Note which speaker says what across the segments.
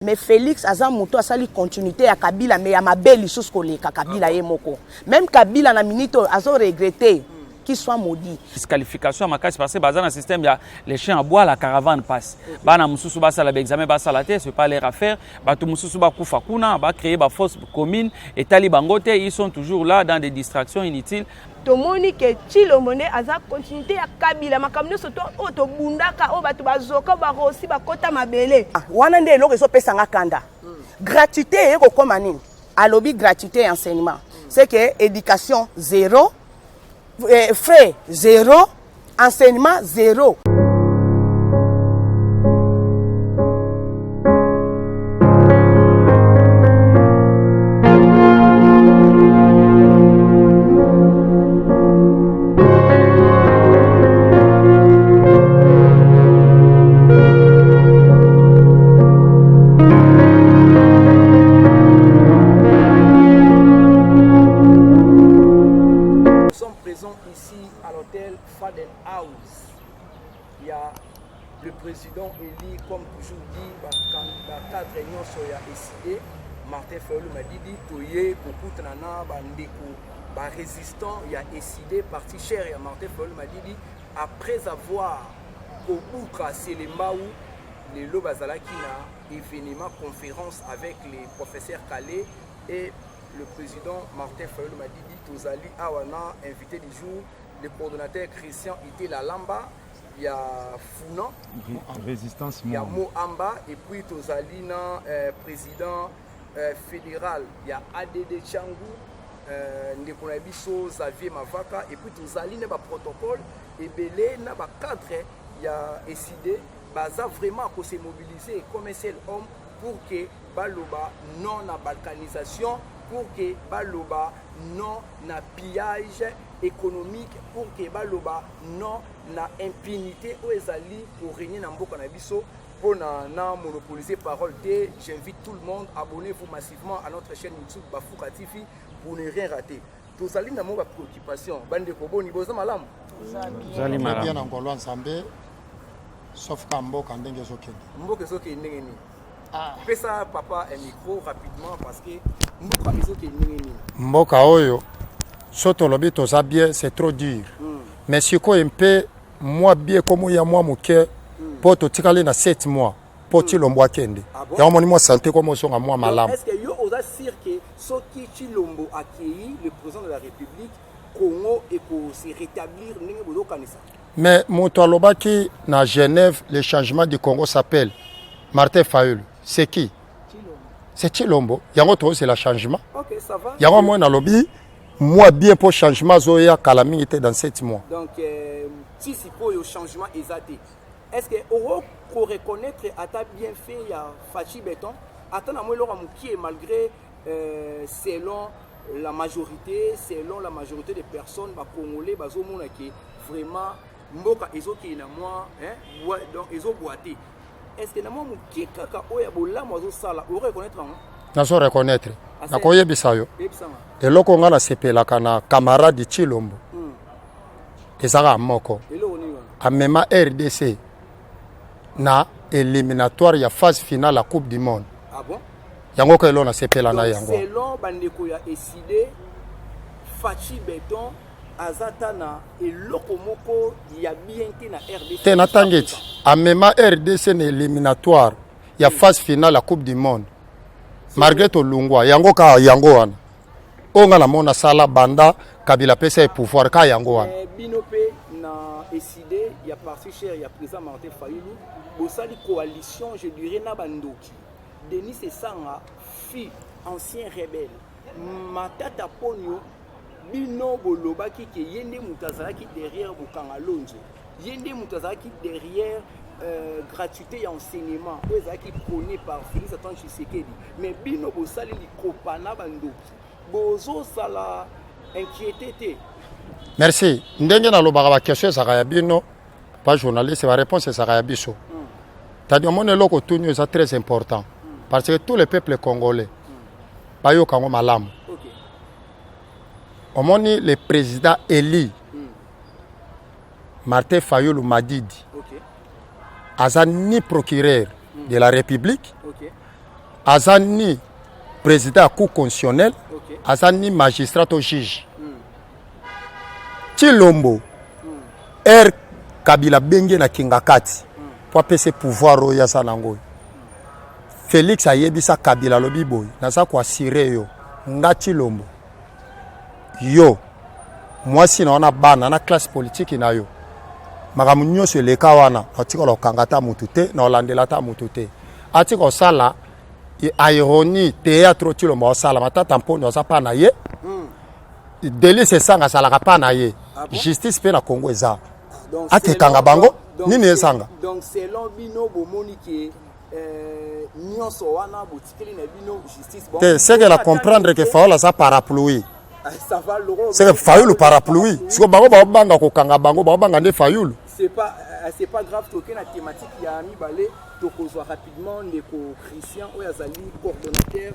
Speaker 1: Mais Félix Azam Mouto a sali continuité à Kabila, mais à ma belle chose que Kabila est moko. Même Kabila na minito a regretté qu'il soit maudit.
Speaker 2: Disqualification à ma case parce que dans le système, il y a les chiens à bois, la caravane passe. Bana mususu basa la examen basa la terre, c'est pas leur affaire. Batu mususu ba kufa kuna, ba créer ba force commune et talibangote, ils sont toujours là dans des distractions inutiles.
Speaker 3: Tomoni ke Chilomone aza continuité à Kabila makamno soto oto bundaka o batu bazoka ba rosi ba kota mabele.
Speaker 1: Wana nde eloko ezopesa nga kanda. Gratuité eko koma nini? Alobi gratuité et enseignement. C'est que éducation zéro, frais zéro, enseignement zéro.
Speaker 4: Il y a le président élu, comme toujours dit, dans 4 réunions sur la décidé. Martin Fayulu m'a dit, Toye, Kokutanana, Bandeko, résistant, il y a décidé, parti cher. Et Martin Fayulu m'a dit, après avoir Kobuka Selembaou, les Lobazalaki na événement, conférence avec les professeurs Calais et le président Martin Fayulu m'a dit, Tozali Awana, invité du jour, le coordonnateur Christian Ité Lalamba, il y a Founan,
Speaker 5: Résistance,
Speaker 4: il y a Mohamba, et puis Tozalina, président fédéral, il y a ADD Tchangou, Ndekonabiso, Xavier Mavaka, et puis Tozalina, protocole, et Belé, na cadre, il y a décidé, baza vraiment pour se mobiliser comme un seul homme pour que Baloba non la balkanisation, pour que Baloba non na pillage économique, pour que Baloba non na impunité aux ezali pour régner dans Mboka Nabiso pour na monopoliser parole. J'invite tout le monde, abonnez-vous massivement à notre chaîne YouTube Bafouka TV pour ne rien rater. Tous allez dans ma préoccupation. Bande kobo ni boza malam.
Speaker 5: Zali malam. Bien encore ensemble. Sauf qu'en Mboka ndenge zokende.
Speaker 4: Mboka zokende ndenge ni. Fais ça papa un micro rapidement parce que Mboka zokende ndenge ni.
Speaker 5: Mboka oyo soto lobi toza bien, c'est trop dur. Mais si ko un peu moi bien comme ya moi moke pour to tikale na 7 mois pour Chilombo akende. Ya moni moi santé comme son à moi malam.
Speaker 4: Est-ce que yo osa sûr que soki Chilombo accueilli le président de la République Congo et pour se rétablir ndenge bozo kanisa?
Speaker 5: Mais moto alobaki na Genève, le changement du Congo s'appelle Martin Fayulu. C'est qui? C'est Chilombo. Yango to c'est le changement.
Speaker 4: OK, ça va.
Speaker 5: Yango moi na lobby moi bien pour changement zoya kalami était dans 7 mois.
Speaker 4: Donc si pour le changement exacté. Est-ce que on reconnaître à ta bien fait il y a Fachi Béton attends moi leur qui est malgré selon la majorité des personnes ba congolais bazo mona qui vraiment mboka ezoki na moi hein donc ezo boité. Est-ce que na moi qui kaka oya bolamo azo sala on reconnaître non?
Speaker 5: Nazo reconnaître. Na koyebisa yo. Eloko nga na sepelaka na camarade Chilombo. Ezaka moko. Amema RDC na éliminatoire ya phase finale la Coupe du Monde.
Speaker 4: Ah bon?
Speaker 5: Yango ko elo na sepela na yango.
Speaker 4: Selon bandeko ya décidé Fachi Béton azatana eloko moko ya bien te na RDC.
Speaker 5: Te na tangeti. Amema RDC na éliminatoire ya phase finale la Coupe du Monde. Margaret Olungwa yango ka yango wana. Onga na mona sala banda Kabila pesa et pouvoir ka yango wana.
Speaker 4: Binope na décidé il y a parti cher il y a président Martin Fayulu bosali coalition je dirais na bandoki. Denis Sanga fille ancien rebelle Matata Ponyo bino bolobaki ke yende mutazaki derrière Bukanga Lonzo. Yende mutazaki derrière gratuité et enseignement qui prôné par Félix Antoine Tshisekedi mais bino bosali likopana bandoki bozo sala inquiété.
Speaker 5: Merci. Ndenge na lobaka ba question ça ya bino pas journaliste va réponse ça ya biso. Tadi mon eloko tunyo c'est très important parce que tous les peuples congolais ba yo kango malamu. OK. Omoni le président élu Martin Fayulu Madidi. OK. Aza ni procureur de la République, azani président à cour constitutionnel, azani magistrat au juge. Chilombo, Kabila Bengue na Kingakati, pour appeler pouvoir au Yasanango. Félix Ayebisa Kabila Lobiboy, naza kwa sire yo, nga Chilombo. Yo, moi si on a bana na classe politique na yo. Magamunyo se le kawana, atiko lo kangata mutute, na olandela ta mutute. Atiko sala, ironie, théâtre Chilombo sala, matata mponi osa pa na ye. Délit c'est sanga sala pa na ye. Justice pe na Congo eza. Ate kanga bango, nini esanga.
Speaker 4: Donc selon bino bomoni ki nyonso wana botikeli na bino justice bon.
Speaker 5: C'est que la comprendre que Faola sa parapluie.
Speaker 4: Ça va Laurent.
Speaker 5: C'est que Fayoul parapluie. Si bango ba banga ko kanga bango ba banga ne Fayoul.
Speaker 4: C'est pas grave toquer la thématique il y a mi balé to kozwa rapidement ndeko Christian Oyazali coordonnateur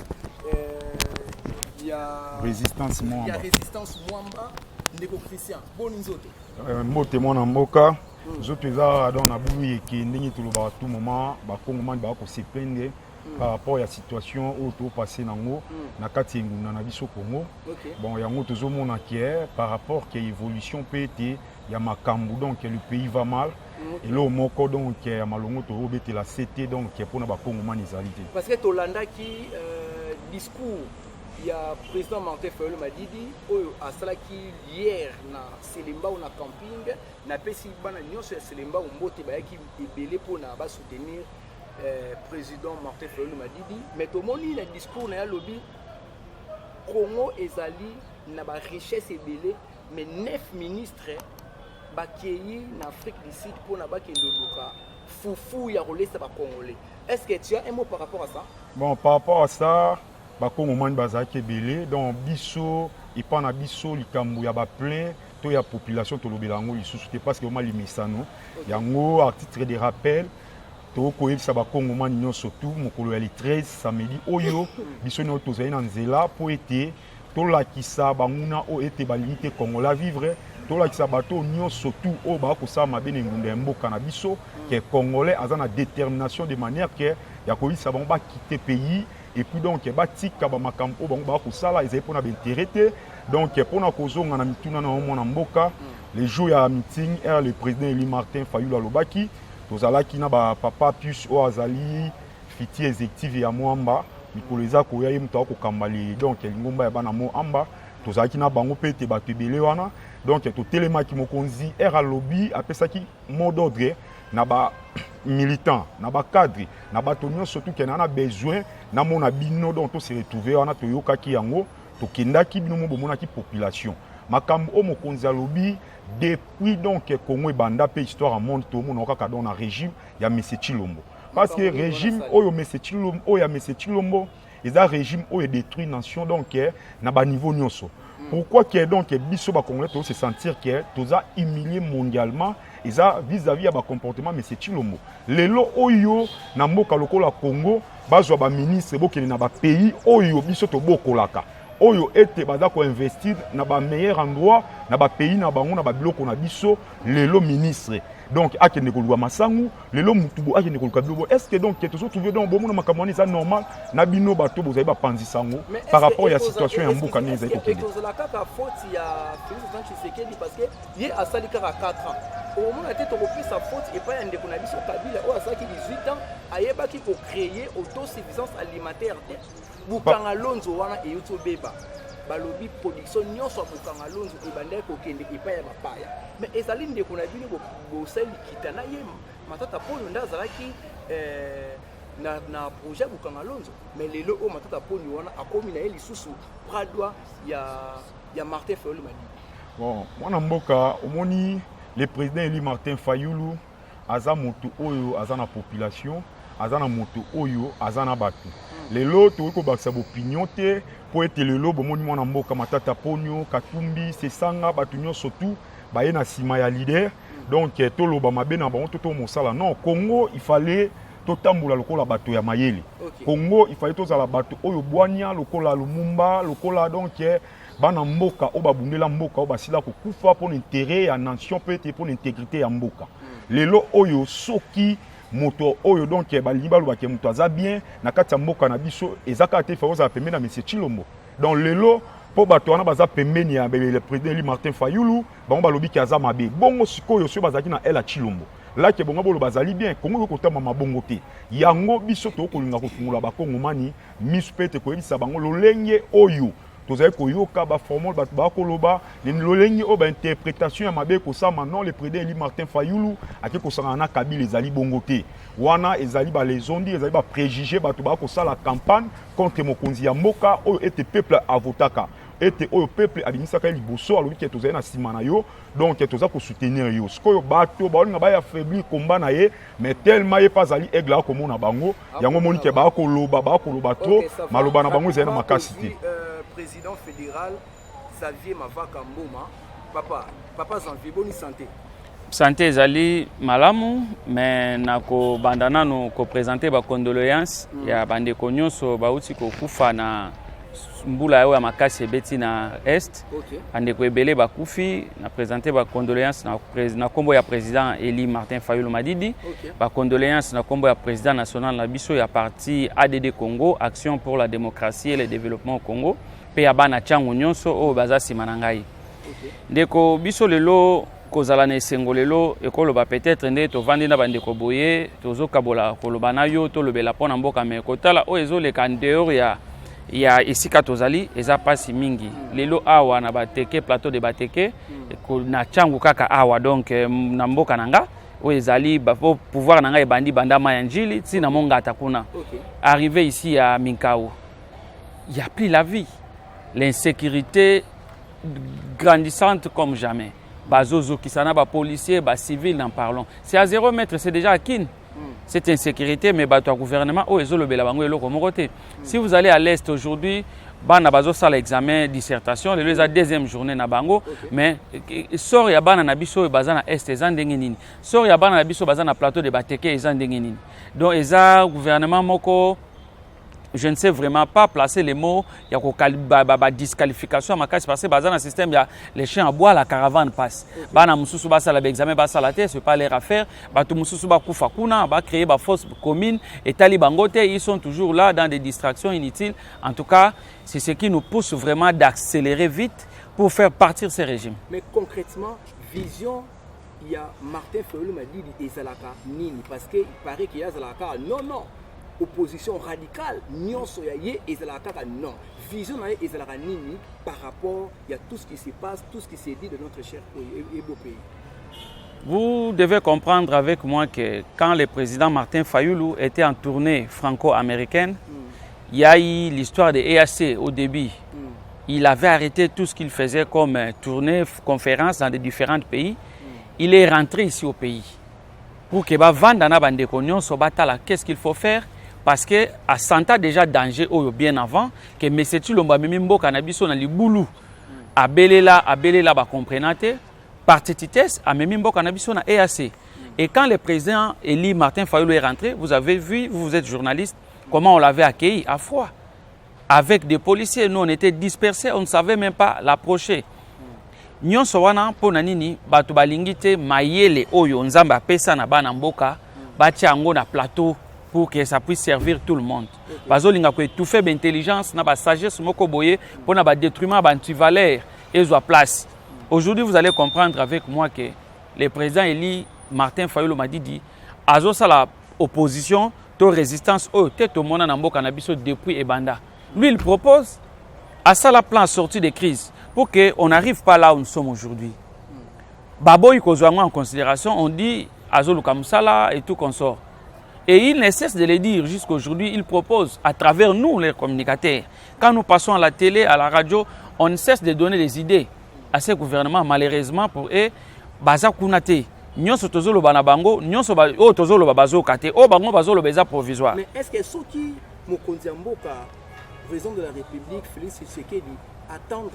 Speaker 4: il y a
Speaker 6: résistance Mwamba.
Speaker 4: Il y a résistance Mwamba ndeko Christian. Bon nzoto.
Speaker 6: Mbote mwana mboka. Zoto eza dans na bulu yeki ndingi tuluba tout moment ba kongomani ba ko se plaindre par rapport à la situation où tout passé nango na kati nguna na biso Congo. Bon yango tozomona que par rapport à évolution PT ya makambu donc le pays va mal et là moko donc ya malongo to obete la CT donc pour na ba kongomani ezalité.
Speaker 4: Parce que Tolanda qui discours il y a président Martin Fayulu Madidi oyo asalaki hier na Selemba ou na camping na pesi bana nyonso ya Selemba mbote bayaki ebele pona ba soutenir président Martin Fayulu Madidi mais to moni le discours na ya lobby Congo ezali na ba richesse ebele mais 9 ministres bakei na Afrique du Sud pona ba kendo luka fufu ya rolesa ba congolais. Est-ce que tu as un mot par rapport à ça?
Speaker 6: Bon par rapport à ça bakongomani bazalaki ebele donc biso epa na biso likambo ya baplein to ya population tolobela yango lisusu te parce que oma limisano yango à titre de rappel tokoyebisa bakongomani nyonso tu mokolo ya le 13 samedi oyo biso nyonso tozali na nzela po ete tolakisa banguna oyo ete balingi te kongola vivre tolakisa bato nyonso tu oyo bakosala mabe na engunda ya mboka na biso ke congolais aza na détermination de manière ke ya koyebisa bango bakite pays. Et puis donc batika ba makambo bango ba kusala ezali pona b'intérêt te donc pona kozonga na mituna na mona mboka les jours ya meeting le président Eli Martin Fayulu alobaki tozalaki na ba papa plus o azali fiti exécutif ya Mwamba mikoleza ko ya muto akokambali donc lingomba ya bana mo amba tozalaki na bango pete ba tebele wana donc to telemaki mokonzi lobby apesaki mot d'ordre na ba militant na ba cadre na bato nyonso surtout que na besoin na mona bino donc to se retrouver wana to yokaki yango to kendaki bino mo bomonaki population makambo o mokonzi alobi depuis donc Congo banda pe histoire monde to mona kaka dans na régime ya Monsieur Chilombo parce que régime oyo Monsieur Chilombo oyo Monsieur Chilombo eza régime oyo détruit nation donc na ba niveau nyonso. Pourquoi que donc biso ba Congolais to se sentir que toza humilié mondialement eza vis-à-vis ya ba comportement Monsieur Chilombo lelo oyo na mboka lokola Congo bazwa ba ministre bokeli na ba pays oyo biso to bokolaka oyo ete baza ko investir na ba meilleur endroit na ba pays na bango na ba biloko na biso lelo ministre donc akende kolwa masangu lelo mutubo akende koluka biloko est-ce que donc to so trouver donc bomo na makamoni ça normal na bino bato bozali ba panzisango par rapport ya situation ya mboka ne ezali kokende
Speaker 4: tozala kaka faute ya Félix Tshisekedi parce que ye asali kaka 4 ans au moment ate tokopesa faute et pas ndeko na biso Kabila oyo asaki 18 ans ayebaki ko créer autosuffisance alimentaire te bukanga lonzo wana eyoto beba balobi production nyonso bukanga lonzo ebandaki kokende epai ya bapaya mais ezali ndeko na bino bosali kitana ye matata polo ndazalaki na projet bukanga lonzo mais lelo o matata polo wana akomi na ye lisusu bradwa ya Martin Fayulu Madidi.
Speaker 6: Bon mwana mboka omoni le président Eli Martin Fayulu aza moto oyo aza na population aza na moto oyo aza na bato lelo toyiko bakisa opinion te po ete lelo bomoni mwana mboka matata ponyo Katumbi sesanga bato nyonso tu baye na sima ya leader donc toloba mabe na bango toto mosala non Congo il fallait totambola lokola bato ya mayele Congo il fallait tozala bato oyo bwania lokola Lumumba lokola donc bana mboka o babundela mboka o basila kokufa pour l'intérêt ya nation peut être pour l'intégrité ya mboka lelo oyo soki moto oyo donc balingi balobaki moto aza bien na kati ya mboka na biso ezaka te fa oza pembeni na monsieur Chilombo donc lelo po bato wana baza pembeni ya le président Eli Martin Fayulu bango balobi ki aza mabe bongo sikoyo so bazaki na Ela Chilombo là ke bongo bolo bazali bien kongo ko tama mabongo te yango biso to ko linga ko fungula ba kongo mani mispete ko ebisa bango lolenge oyo tozali koyoka ba formule bato ba koloba lolenge o ba interprétation ya mabe ko sama non le président Eli Martin Fayulu ake ko sanga na Kabila ezali bongo te wana ezali ba les ondi ezali ba préjugé bato ba ko sala campagne contre mokonzi ya mboka oyo ete peuple avotaka ete oyo peuple abimisaka liboso alobi ke tozali na sima na yo donc toza ko soutenir yo sikoyo bato baolinga ba affaiblir combat na ye mais tellement ye pas ali aigle akomona bango yango moni ke ba koloba trop maloba na bango ezali na makasi te
Speaker 4: président fédéral Xavier Mavaka Mboma papa Xavier boni santé
Speaker 2: santé ezali malamu mais nako bandana no ko présenter ba condoléances ya bandeko nyonso bauti ko kufa na mbula ya makasi ebeti na est andeko ebele bakufi na présenter ba condoléances na kombo ya président Eli Martin Fayulu Madidi ba condoléances na kombo ya président national na biso ya parti ADD Congo Action pour la démocratie et le développement au Congo pe ya bana changu nyonso o baza sima na ngai ndeko biso lelo kozala na esengo lelo ekoloba peut-être nde tovandi na bandeko boye tozokabola koloba na yo tolobela mpona mboka me kotala oyo ezoleka dehors ya esika tozali eza pasi mingi lelo awa na bateke plateau de bateke na changu kaka awa donc na mboka nanga oyo ezali bafo pouvoir nanga ebandi bandama ya njili tina mongata kuna arrivé ici à Minkao il y a plus la vie l'insécurité grandissante comme jamais bazozo kisana ba policiers ba civils n'en parlons c'est à 0 mètre c'est déjà à kin cette insécurité mais bato gouvernement o ezolobela bango eloko moko te si vous allez à l'est aujourd'hui bana bazo sala examen dissertation le eza deuxième journée na bango mais sort ya bana na biso bazana est eza ndenge nini sort ya bana na biso bazana plateau de bateke eza ndenge nini donc eza gouvernement moko je ne sais vraiment pas placer les mots il y a disqualification makasi parce que bazana système il y a les chiens à bois la caravane passe bana mususu ba sala examen ba sala te c'est pas leur affaire bato mususu ba kufa kuna ba créer ba fausse commune et talibangote ils sont toujours là dans des distractions inutiles en tout cas c'est ce qui nous pousse vraiment d'accélérer vite pour faire partir ces régimes
Speaker 4: mais concrètement vision il y a Martin Fayulu m'a dit ezalaka nini parce que il paraît qu'il y a ezalaka non opposition radicale nyonso ya ye ezalaka non vision na ye ezalaka nini par rapport à tout ce qui se passe tout ce qui s'est dit de notre cher et beau pays.
Speaker 2: Vous devez comprendre avec moi que quand le président Martin Fayulu était en tournée franco-américaine, il y a eu l'histoire de EAC au début. Il avait arrêté tout ce qu'il faisait comme tournée, conférence dans des différents pays. Il est rentré ici au pays. Pour que Vandana Bandekonyon Sobatala, qu'est-ce qu'il faut faire? Parce que à senta déjà danger bien avant que M. Chilombo Mimimbo Kanabiso na libulu abelela ba comprenate partitites à Mimimbo Kanabiso na EAC. Et quand le président Eli Martin Fayulu est rentré, vous avez vu, vous êtes journaliste, comment on l'avait accueilli à froid. Avec des policiers, nous on était dispersés, on ne savait même pas l'approcher. Nyonso wana pona nini bato balingite mayele oyo nzamba pesa na bana mboka batia yango na plateau pour que ça puisse servir tout le monde. Bazolinga ko étouffer l'intelligence na ba sagesse moko boye pona ba détruiment ba antivaleur et zo place. Aujourd'hui vous allez comprendre avec moi que le président Eli Martin Fayulu Madidi azo sala opposition to résistance oyo tete mona na mboka na biso depuis ebanda. Lui il propose à ça la plan sortie de crise pour qu'on n'arrive pas là où nous sommes aujourd'hui. Baboy Kozouango en considération, on dit Azolu Kamsala et tout consort. Et il ne cesse de le dire jusqu'aujourd'hui, il propose à travers nous les communicateurs. Quand nous passons à la télé, à la radio, on ne cesse de donner des idées à ce gouvernement, malheureusement pour eux, Baza Kunate. Nyonso tozolo banabango, nyonso ba o tozolo babazo kate, o bango bazolo beza provisoire.
Speaker 4: Mais est-ce que ceux qui Mokonzi Mboka, président de la République, Félix Tshisekedi, attendre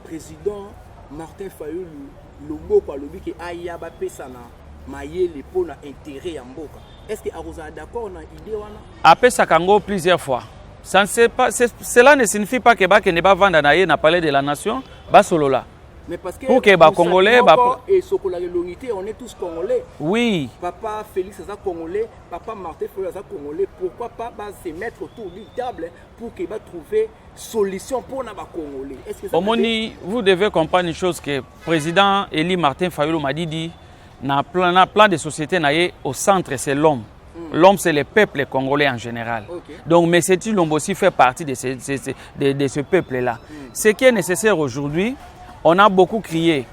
Speaker 4: président Martin Fayulu Loboko alobi ke ayaba pesana mayele pona intérêt ya mboka. Est-ce que aroza d'accord na idée wana?
Speaker 2: Apesa kango plusieurs fois. Ça ne sait pas, cela ne signifie pas que ba ne ba vanda na ye na palais de la nation ba solola.
Speaker 4: Mais parce que
Speaker 2: pour que les Congolais...
Speaker 4: Et ce qu'on a l'unité, on est tous Congolais.
Speaker 2: Oui.
Speaker 4: Papa Félix est Congolais, papa Martin Félix est Congolais. Pourquoi pas se mettre autour d'une table pour qu'il va trouver solution pour les Congolais?
Speaker 2: Omoni, vous devez comprendre une chose que le président Eli Martin Fayulu m'a dit, dans le plan de société, au centre, c'est l'homme. L'homme, c'est le peuple congolais en général. Okay. Donc, M. Tshilombo aussi fait partie de ce peuple-là. Ce qui est nécessaire aujourd'hui, on a beaucoup crié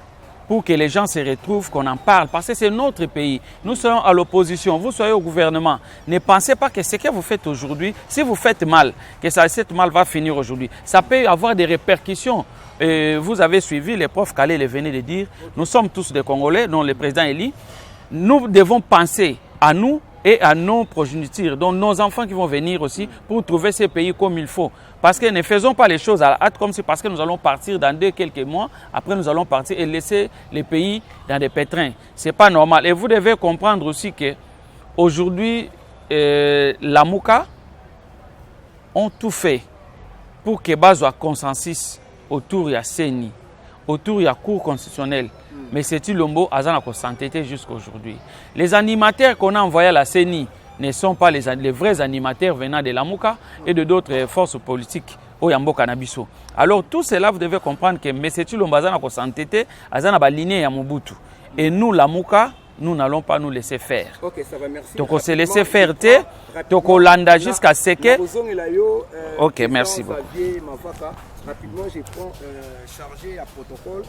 Speaker 2: pour que les gens se retrouvent, qu'on en parle, parce que c'est notre pays. Nous sommes à l'opposition, vous soyez au gouvernement. Ne pensez pas que ce que vous faites aujourd'hui, si vous faites mal, que cette mal va finir aujourd'hui. Ça peut avoir des répercussions. Vous avez suivi, les profs Kalé venait de dire, nous sommes tous des Congolais, dont le président Eli. Nous devons penser à nous et à nos progénitures, donc nos enfants qui vont venir aussi pour trouver ces pays comme il faut. Parce que ne faisons pas les choses à la hâte comme si parce que nous allons partir dans quelques mois, après nous allons partir et laisser les pays dans des pétrins. Ce n'est pas normal. Et vous devez comprendre aussi que aujourd'hui, la Mouka ont tout fait pour que base soit consensus autour de la CENI, autour de la Cour constitutionnelle. Mais c'est Tshilombo a s'entêté jusqu'à aujourd'hui. Les animateurs qu'on a envoyés à la CENI ne sont pas les vrais animateurs venant de la Mouka et de d'autres forces politiques au Yambo Kanabiso. Alors tout cela, vous devez comprendre que M. Tshilombo a s'entêté à la lignée à Mobutu. Et nous, la Mouka, nous n'allons pas nous laisser faire.
Speaker 4: Ok, ça va, merci.
Speaker 2: Donc on s'est laissé faire, donc on landa jusqu'à ce que... Ok, merci beaucoup.
Speaker 4: Rapidement, je prends chargé à protocole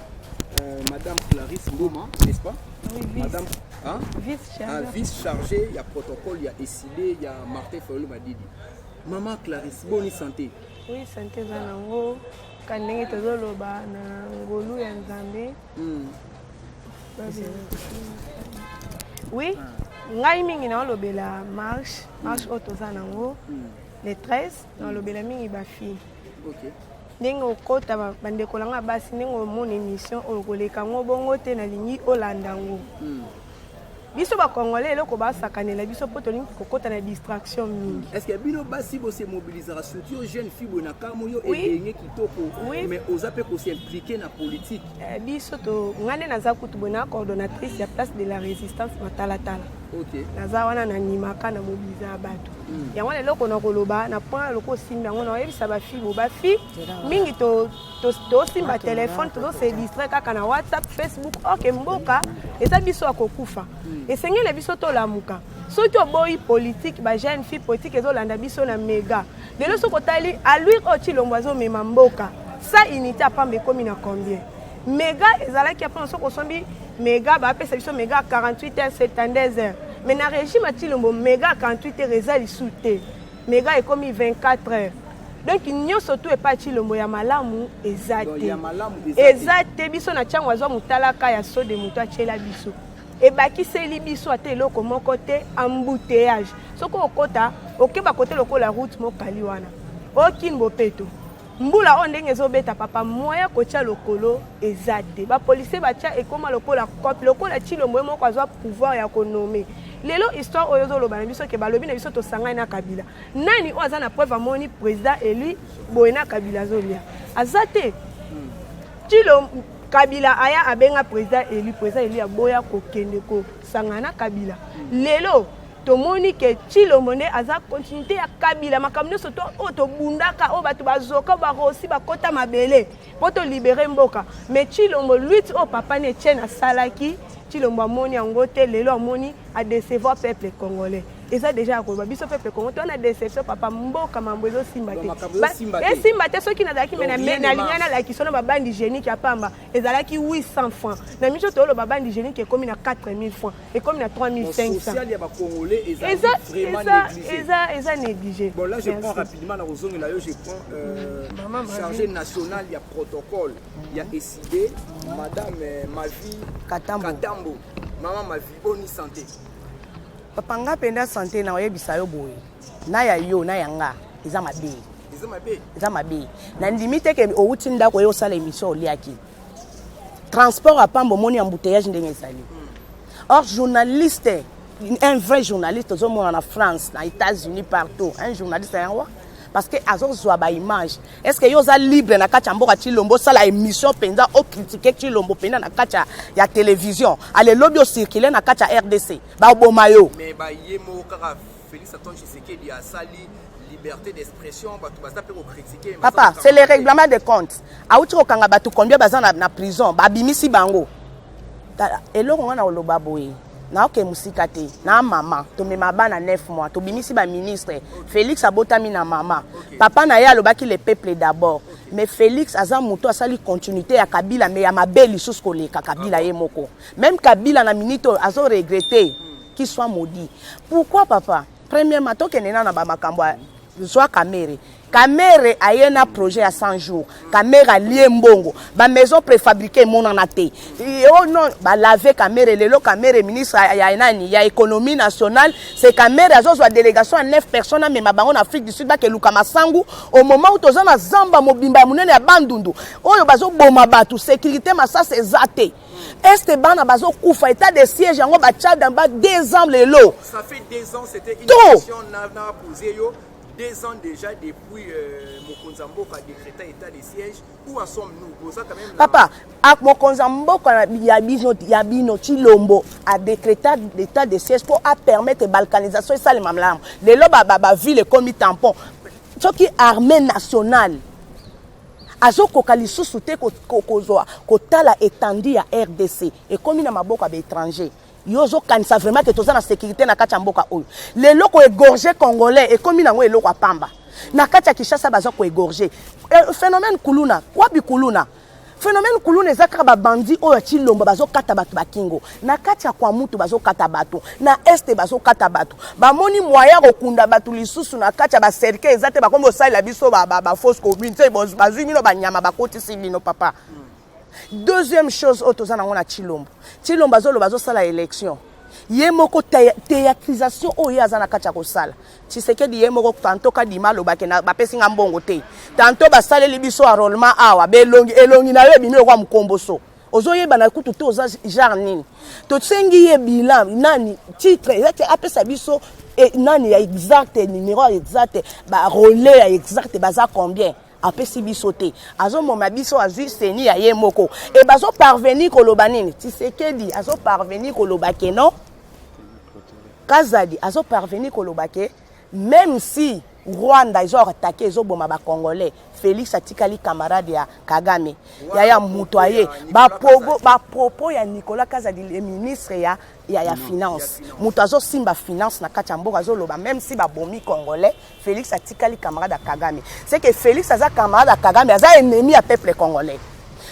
Speaker 4: Madame Clarisse Ngoma, n'est-ce pas?
Speaker 3: Oui,
Speaker 4: Madame
Speaker 3: vice-chargée.
Speaker 4: Il y a protocole, il y a Essilé, il y a Martin Fayulu Madidi. Maman Clarisse, bonne santé.
Speaker 3: Oui, santé Zanango. Kanenge tozoloba na ngolu ya Nzambe. Oui, ngai mingi na lobela marche auto Zanango. Le 13 na lobela mingi ba fille.
Speaker 4: OK.
Speaker 3: Ndenge okota bandeko langa basi ndenge omona émission okoleka ngo bongo te na lingi olanda ngo. Biso ba Congolais eloko basakanela biso po tolingi kokota na distraction mingi.
Speaker 4: Est-ce que bino basi bo se mobilisera surtout jeune fille na kamo yo ebenye kitoko mais ozape ko s'impliquer na politique.
Speaker 3: Biso to ngane naza kutu bona coordonnatrice ya place de la résistance Matalatala.
Speaker 4: OK.
Speaker 3: Naza wana na nimaka na mobiliser bato. Yango leloko na koloba na point loko simba ngo na yebisa ba fille bo ba fille mingi to simba téléphone to se distraire kaka na WhatsApp, Facebook, OK mboka eza biso akokufa. Esengeli biso to lamuka. Soki oboyi politique ba jeune fille politique ezolanda biso na mega. Lelo soko tali à lui o Tshilombo azo mema mboka. Ça unité apambe komi na combien? Mega ezalaki apona soko sombi mega ba pesa biso mega 48h 72h. Mais na régime à Tshilombo mega 48h eza lisute. Mega ekomi 24h. Donc nyonso tout est pas Tshilombo ya malamu ezate. Ezate biso na tyango azo mutalaka ya so de muto achela biso. Et baki seli biso ate eloko moko te embouteillage. Soko okota okeba kote loko la route mokali wana. Okini bopeto. Mbula on ndenge ezobeta papa moya kotia lokolo ezate. Ba policier batia ekoma lokola cop lokola Tshilombo moko azwa pouvoir ya konommer. Lelo histoire oyo zoloba na biso ke balobi na biso to sanga na Kabila. Nani o aza na preuve amoni président élu Boyena Kabila zolia. Azate. Tshilombo Kabila aya abenga président élu aboya kokende ko sangana Kabila. Lelo tomoni ke Tshilombo nde aza continuité ya Kabila makamno soto oto bundaka o batu bazoka ba rosi bakota mabele poto libérer mboka. Mais Tshilombo lutte o papa ne tienne salaki Tshilombo amoni yango te lelo amoni a décevoir peuple congolais. Et ça déjà ko biso peuple congolais on a déception papa mboka mambo ezo simba te. Et simba te soki na daki mena linyana la kisono ba bande hygiénique ya pamba ezalaki 800 francs. Na miso to lo ba bande hygiénique ekomi na 4000 francs et comme na 3500.
Speaker 4: Social ya ba congolais
Speaker 3: eza négligé.
Speaker 4: Bon là je prends rapidement na ozongi la yo je prends chargé national ya protocole ya SID madame Mavi Katambo. Maman Mavi bonne santé.
Speaker 1: Papa nga penda santé na oyebisa yo boye na ya yo na yanga eza mabe na limite ke outi ndako yo sala émission oliaki transport apambo moni embouteillage ndenge ezali. Or journaliste un vrai journaliste aux hommes en France, aux États-Unis partout, un journaliste parce que azozwa ba image. Est-ce que yoza libre na kacha mboka Chilombo sala émission penza o critiquer Chilombo penza na kacha ya télévision. Ale lobby o circuler na kacha RDC. Ba bomayo.
Speaker 4: Mais ba yemo kaka Félix Antoine Tshisekedi a sali liberté d'expression, critiquer.
Speaker 1: Papa, c'est le règlement de compte. Aouti okanga batu combien bazan na prison, ba bimisi bango. Et là on a oloba boy. Na oke musika te, na maman, to me mabana 9 mois, to bimisi ba ministre. Félix abotami na maman. Papa na ya alobaki le peuple d'abord. Mais Félix aza muto asali continuité ya Kabila mais ya mabeli sous koleka Kabila ye moko. Même Kabila na minito azo regretter qu'il soit maudit. Pourquoi papa? Premièrement, to kenena na ba makambo soit Kamere. Kamere a un projet à 100 jours. Kamere a lié mbongo. Ba maison préfabriquée mon en até. Oh non, ba laver Kamere, le Kamere ministre il y a économie nationale, c'est Kamere a une délégation à 9 personnes mais ma bango en Afrique du Sud ba ke lukama sangu au moment où tozana zamba mobimba munene ya bandundu. Oyo bazo boma batu sécurité massa c'est zaté. Est bana bazo kufa état de siège yango ba tchad en bas 2 ans le lot.
Speaker 4: Ça fait 2 ans c'était une question na posé yo. 2 ans déjà depuis Mokonza Mboka a décrété état de siège. Où en sommes-nous?
Speaker 1: Papa, Mokonza Mboka ya bino Chilombo a décrété l'état de siège pour permettre la balkanisation et ça les mamlam. Les lobes ba ville comme tampon. Ce qui est armée nationale. Azo kokali sousouté ko tala étendue à RDC et comme na maboka ba étranger. Yozo kanisa vraiment que toza na sécurité na kacha mboka oyo. Les loko égorgé congolais et comme nango eloko pamba. Na kacha Kinshasa bazo ko égorgé. Phénomène kuluna, kwa bi kuluna. Phénomène kuluna ezaka ba bandi oyo Chilombo bazo kata batu bakingo. Na kacha kwa mutu bazo kata batu. Na este bazo kata batu. Ba moni moya kokunda batu lisusu na kacha ba cercle ezate ba kombo sala biso ba fausse commune. Bazui mino ba nyama ba koti sibino papa. Deuxième chose, na Chilombo. Chilombo bazo sala élection. Yemoko théâtrisation o yaza na kacha ko sala. Tshisekedi yemoko tanto ka dima lo bakena ba pesinga mbongo te. Tanto ba sala libiso enrôlement awa elongi na yo bimelo kwa mkomboso. Ozoyeba na kutu to za genre nini. To tsengi ye bilan nani titre exact apesa biso nani ya exact numéro exact ba relais exact baza combien. Apesi bisoté azo moma biso azui seni ya ye moko et bazo parvenir koloba nini Tshisekedi azo parvenir koloba ke non Kazadi azo parvenir koloba ke même si Rwanda ils ont attaqué ils ont bomba ba congolais Félix atikali camarade ya Kagame ya mutoyer ba propos ya Nicolas Kazadi le ministre ya finance mutazo simba finance na kachambo azo loba même si ba bomi congolais Félix atikali camarade ya Kagame c'est que Félix aza camarade ya Kagame aza ennemi ya peuple congolais.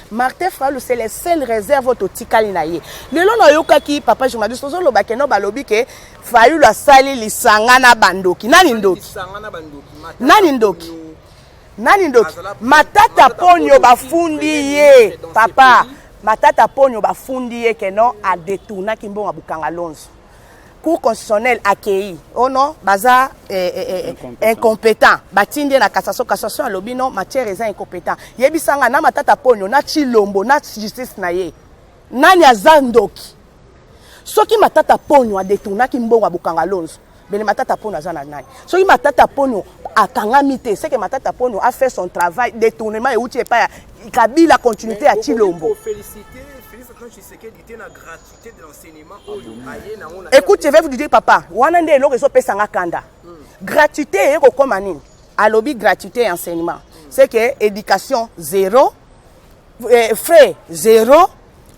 Speaker 1: Martin Fayulu c'est les seules réserves au tikali na ye. Lelo na yokaki papa journaliste ozo loba ke no balobi ke Fayulu asali lisanga na bandoki nani ndoki nani ndoki matata ponyo bafundi ye papa matata ponyo bafundi ye ke non a détourna kimbonga bukanga lonzo cour constitutionnel accueilli oh non baza incompétent batindi na cassation alobi non matière eza incompétent yebisanga na matata ponyo na Chilombo na justice na ye nani azandoki soki matata ponyo a détourna kimbonga bukanga lonzo bene matata ponyo azana nani soki matata ponyo akangami te c'est que matata ponyo a fait son travail détournement et outi pas Kabila continuité à Chilombo. Écoute, je vais vous dire papa, wanande elo reso pesanga kanda. Gratuité eko koma nini? Alobi gratuité enseignement. C'est que éducation 0, frais 0,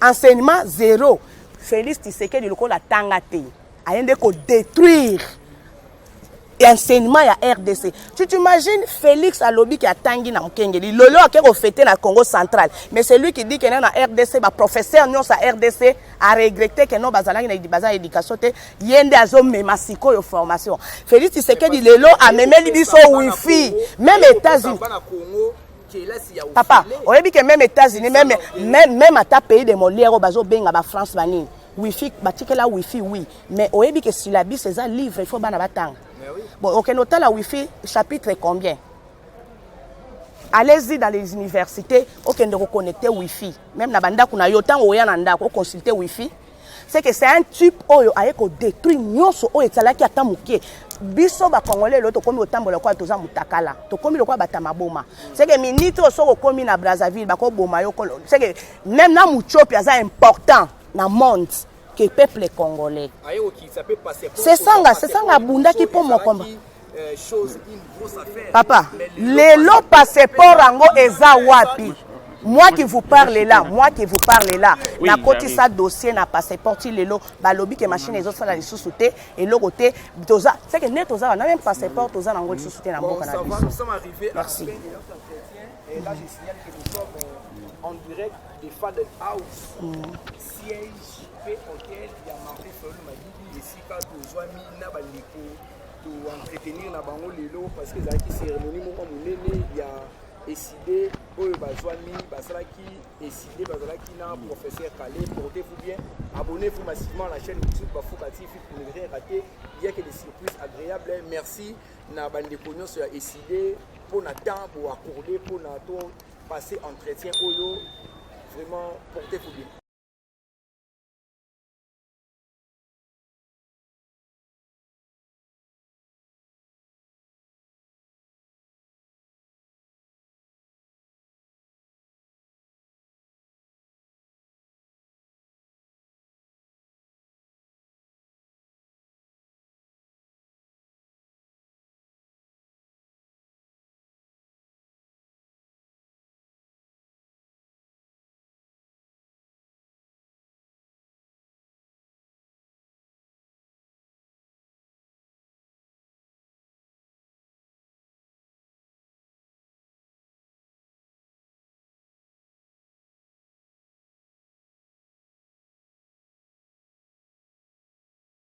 Speaker 1: enseignement 0. Félix Tshisekedi loko la tanga te. Ayende ko détruire enseignement ya RDC. Tu t'imagines Félix Alobi qui a tangi na mkengeli. Lolo a kero fêté na Congo central. Mais c'est lui qui dit que na RDC ba professeur non sa RDC a regretté que non bazalaki na baza éducation te yende azo mema siko yo formation. Félix Tshisekedi lelo a memeli biso wifi même États-Unis. Papa, on dit que même États-Unis même à ta pays de Molière bazo benga ba France banini. Wifi batike la wifi oui, mais on dit que sur la bise c'est un livre il faut bana batanga. Bon, ok, notez la Wi-Fi, chapitre combien? Allez-y dans les universités, ok, de reconnecter Wi-Fi. Même na banda kuna yotan oya nanda ko consulter Wi-Fi. c'est que c'est un type oyo aye ko détruire nyonso oyo ezalaki ata moke biso bakongolais lo tokomi otambola kwa toza mutakala tokomi lokwa batamaboma c'est que minute osoko komi na Brazzaville bakoboma yo c'est que même na muchopi aza important na monde que peuple congolais c'est ça bunda qui pour mon combat papa lelo passeport ango eza wapi. Moi qui vous parle là, na côté ça dossier na passeport lelo balobi que machine les autres ça la sous-souté et le côté toza c'est que net toza na même passeport toza na ngoli sous-souté na mboka na biso.
Speaker 4: Nous sommes arrivés à la fin de notre entretien et là je signale que nous sommes en direct des Fadel House. Siège pe hôtel ya Marie Felu Madidi ici quand tozwami na bandeko to entretenir na bango lelo parce que zaki cérémonie moko monene ya décidé oyo bazwami basalaki décidé bazalaki na professeur Calais. Portez-vous bien, abonnez-vous massivement à la chaîne YouTube Bafouka TV pour ne rien rater. Il y a que des surprises agréables. Merci na bandeko nyonso ya décidé pour na temps pour accorder pour na to passer entretien oyo. Vraiment portez-vous bien.